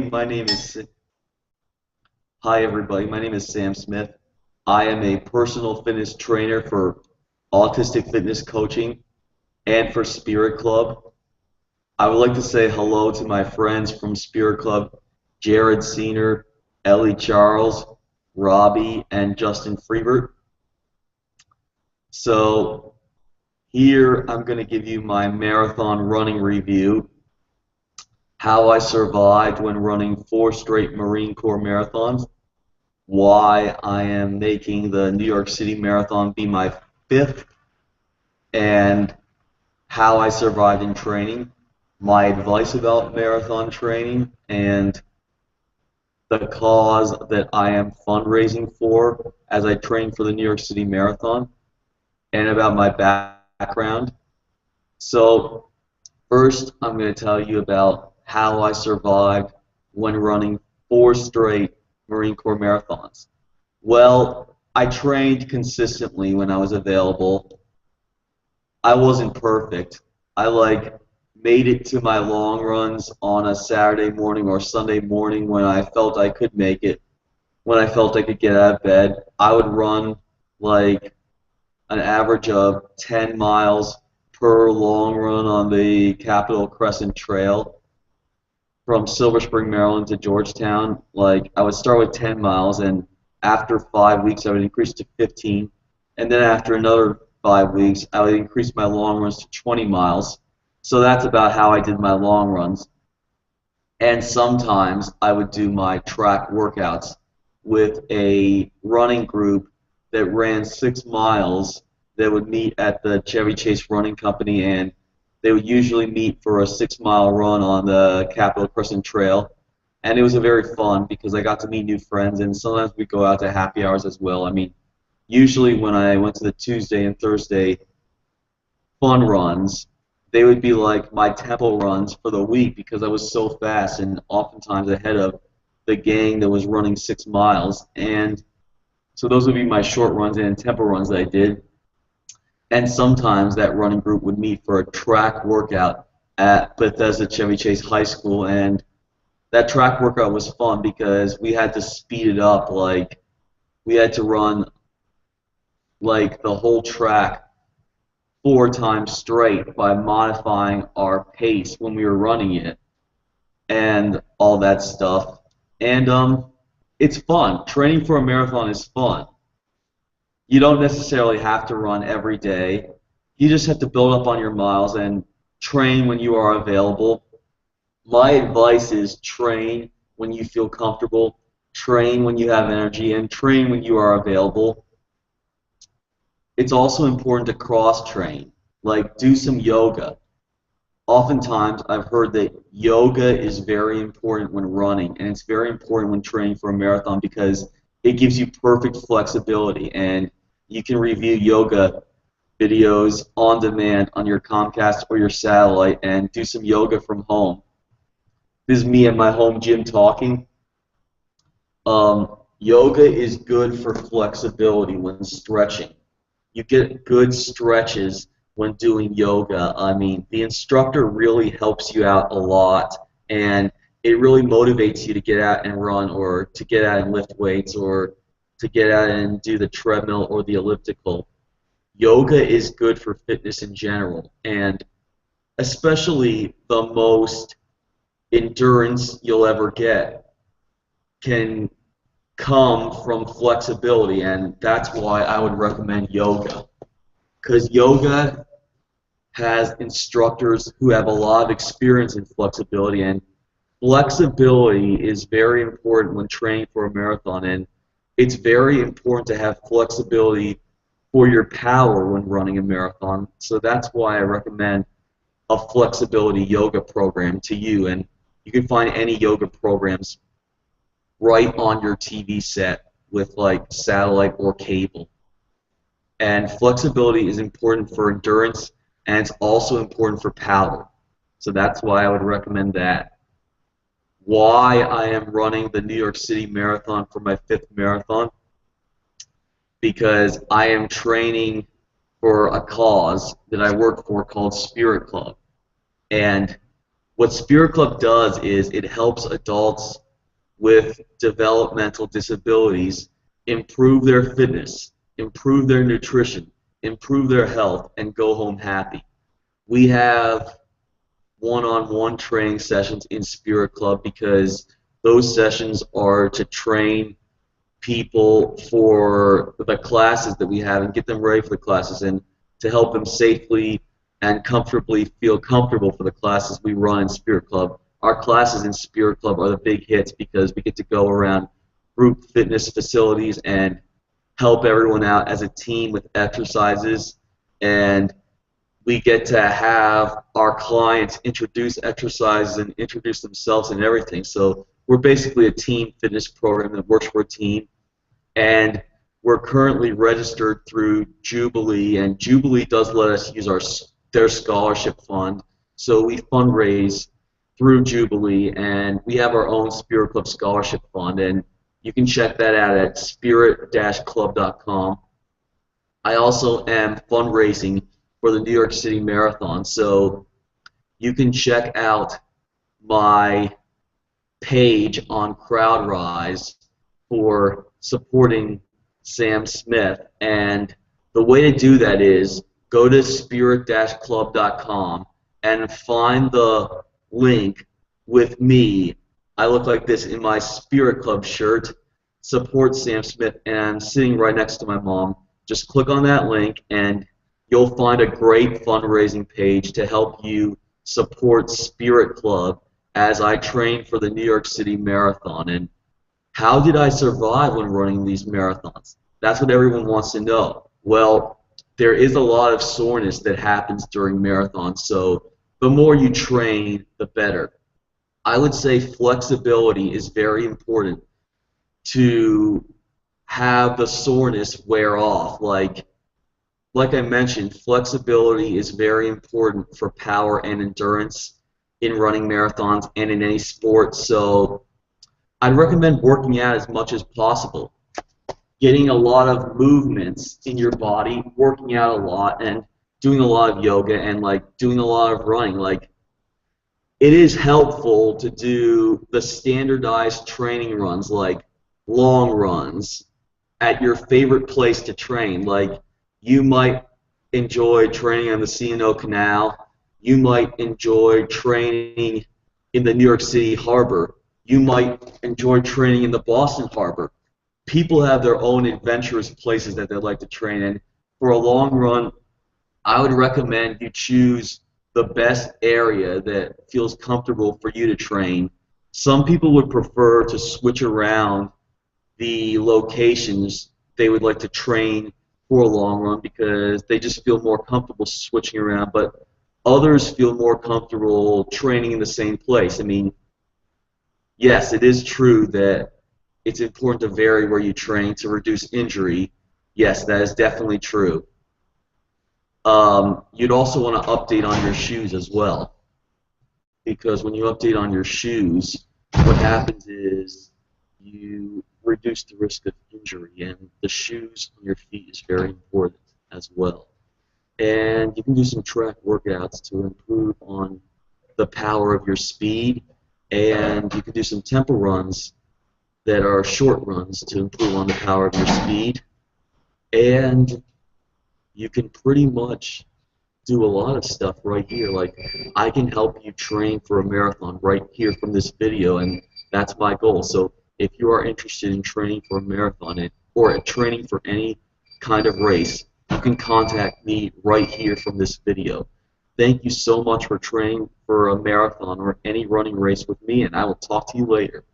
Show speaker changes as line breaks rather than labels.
my name is Hi everybody. My name is Sam Smith. I am a personal fitness trainer for Autistic Fitness Coaching and for Spirit Club. I would like to say hello to my friends from Spirit Club, Jared Senior, Ellie Charles, Robbie, and Justin Freebert. So here I'm going to give you my marathon running review, how I survived when running 4 straight Marine Corps marathons, why I am making the New York City Marathon be my fifth, and how I survived in training, my advice about marathon training, and the cause that I am fundraising for as I train for the New York City Marathon, and about my background. So first, I'm going to tell you about how I survived when running 4 straight Marine Corps marathons. Well, I trained consistently when I was available. I wasn't perfect. I made it to my long runs on a Saturday morning or Sunday morning when I felt I could make it, when I felt I could get out of bed. I would run like an average of 10 miles per long run on the Capitol Crescent Trail from Silver Spring, Maryland to Georgetown. Like I would start with 10 miles, and after 5 weeks I would increase to 15, and then after another 5 weeks I would increase my long runs to 20 miles. So that's about how I did my long runs. And sometimes I would do my track workouts with a running group that ran 6 miles that would meet at the Chevy Chase Running Company, and they would usually meet for a 6 mile run on the Capitol Crescent Trail. And it was a very fun because I got to meet new friends, and sometimes we go out to happy hours as well. I mean, usually when I went to the Tuesday and Thursday fun runs, they would be like my tempo runs for the week because I was so fast and oftentimes ahead of the gang that was running 6 miles. And so those would be my short runs and tempo runs that I did. And sometimes that running group would meet for a track workout at Bethesda Chevy Chase High School, and that track workout was fun because we had to speed it up. Like we had to run like the whole track 4 times straight by modifying our pace when we were running it and all that stuff. And it's fun. Training for a marathon is fun. You don't necessarily have to run every day. You just have to build up on your miles and train when you are available. My advice is train when you feel comfortable, train when you have energy, and train when you are available. It's also important to cross-train, like do some yoga. Oftentimes, I've heard that yoga is very important when running, and it's very important when training for a marathon because it gives you perfect flexibility, and you can review yoga videos on demand on your Comcast or your satellite and do some yoga from home. This is me at my home gym talking. Yoga is good for flexibility when stretching. You get good stretches when doing yoga. I mean, the instructor really helps you out a lot, and it really motivates you to get out and run, or to get out and lift weights, or to get out and do the treadmill or the elliptical. Yoga is good for fitness in general, and especially the most endurance you'll ever get can come from flexibility, and that's why I would recommend yoga. Because yoga has instructors who have a lot of experience in flexibility, and flexibility is very important when training for a marathon, and it's very important to have flexibility for your power when running a marathon. So that's why I recommend a flexibility yoga program to you, and you can find any yoga programs right on your TV set with like satellite or cable. And flexibility is important for endurance, and it's also important for power. So that's why I would recommend that. Why I am running the New York City Marathon for my fifth marathon? Because I am training for a cause that I work for called Spirit Club. And What Spirit Club does is it helps adults with developmental disabilities improve their fitness, improve their nutrition, improve their health, and go home happy. We have one-on-one training sessions in Spirit Club because those sessions are to train people for the classes that we have and get them ready for the classes and to help them safely and comfortably feel comfortable for the classes we run in Spirit Club. Our classes in Spirit Club are the big hits because we get to go around group fitness facilities and help everyone out as a team with exercises, and we get to have our clients introduce exercises and introduce themselves and everything. So we're basically a team fitness program that works for a team, and we're currently registered through Jubilee, and Jubilee does let us use their scholarship fund. So we fundraise through Jubilee, and we have our own Spirit Club scholarship fund, and you can check that out at spirit-club.com. I also am fundraising for the New York City Marathon, so you can check out my page on CrowdRise for supporting Sam Smith, and the way to do that is go to spirit-club.com and find the link with me. I look like this in my Spirit Club shirt, support Sam Smith, and I'm sitting right next to my mom. Just click on that link and you'll find a great fundraising page to help you support Spirit Club as I train for the New York City Marathon. And how did I survive when running these marathons? That's what everyone wants to know. Well, there is a lot of soreness that happens during marathons, so the more you train, the better. I would say flexibility is very important to have the soreness wear off. Like I mentioned, flexibility is very important for power and endurance in running marathons and in any sport. So I'd recommend working out as much as possible, getting a lot of movements in your body, working out a lot, and doing a lot of yoga and doing a lot of running. It is helpful to do the standardized training runs, like long runs, at your favorite place to train. You might enjoy training on the C&O Canal. You might enjoy training in the New York City Harbor. You might enjoy training in the Boston Harbor. People have their own adventurous places that they like to train in. For a long run, I would recommend you choose the best area that feels comfortable for you to train. Some people would prefer to switch around the locations they would like to train for a long run because they just feel more comfortable switching around, but others feel more comfortable training in the same place. I mean, yes, it is true that it's important to vary where you train to reduce injury. Yes, that is definitely true. You'd also want to update on your shoes as well, because when you update on your shoes, what happens is you reduce the risk of injury, and the shoes on your feet is very important as well. And you can do some track workouts to improve on the power of your speed, and you can do some tempo runs that are short runs to improve on the power of your speed, and you can pretty much do a lot of stuff right here. I can help you train for a marathon right here from this video, and that's my goal. So if you are interested in training for a marathon or training for any kind of race, you can contact me right here from this video. Thank you so much for training for a marathon or any running race with me, and I will talk to you later.